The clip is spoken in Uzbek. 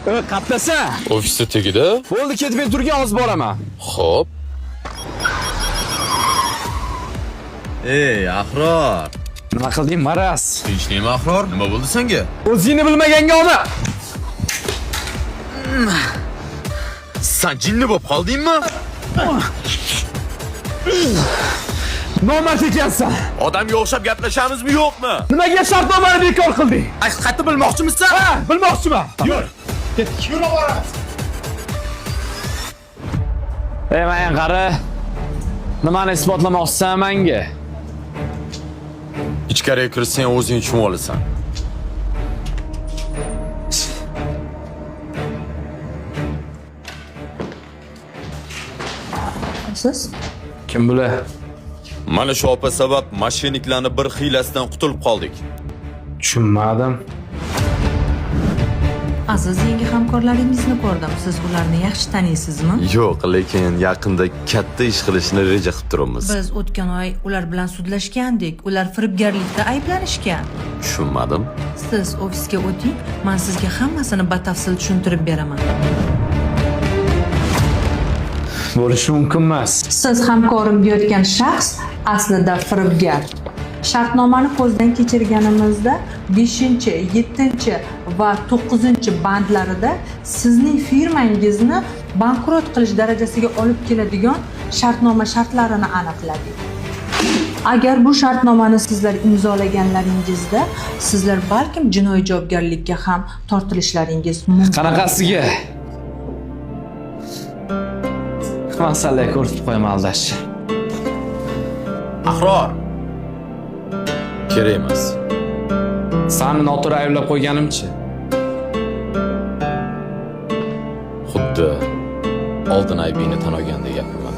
Qattasa? Ofisda tegida? Bo'ldi, ketib turgan, hozir boraman. Xo'p. Ey, Ahror. Nima qilding, Maras? Tinchlikmi, Ahror? Nima bo'ldi senga? O'zingni bilmaganga olma. Sen jinni bo'lib qoldingmi? Nomard ekansan. Odamga o'xshab gaplashamizmi, yo'qmi? Nimaga shartnomani bekor qilding? Haqiqatni bilmoqchimisan? Ha, bilmoqchiman. Yur. Ketdik. Yura boramiz. Ey, men qara. Nimani isbotlamoqchisan menga? Ichkariga kirsang o'zing tushunib olasan. Siz? Kim bular? Mana shu opa sabab mashinniklarni bir hiylasidan qutulib qoldik. Tushunmadim. Aziz yangi hamkorlaringizni ko'rdim. Siz ularni yaxshi taniysizmi? Yo'q, lekin yaqinda katta ish qilishni reja qilib turibmiz. Biz o'tgan oy ular bilan sudlashgandik. Ular firibgarlikda ayblanishgan. Tushunmadim. Siz ofisga o'ting, men sizga hammasini batafsil tushuntirib beraman. Bo'lishi mumkin emas. Siz hamkorim deyotgan shaxs aslida firibgar. Shartnomani ko'zdan kechirganimizda 5, 7 va 9 bandlarida sizning firmangizni bankrot qilish darajasiga olib keladigan shartnoma shartlarini aniqladik. Agar bu shartnomani sizlar imzolaganlaringizda, sizlar balkim jinoiy javobgarlikka ham tortilishlaringiz mumkin. Qanaqasiga? Masalaga ko'rsatib qo'yaman aldash. Ahror. Kerak emas. Seni noto'g'ri ayblab qo'yganimchi? Xuddi oldin aybingni tan olgandek gapaman.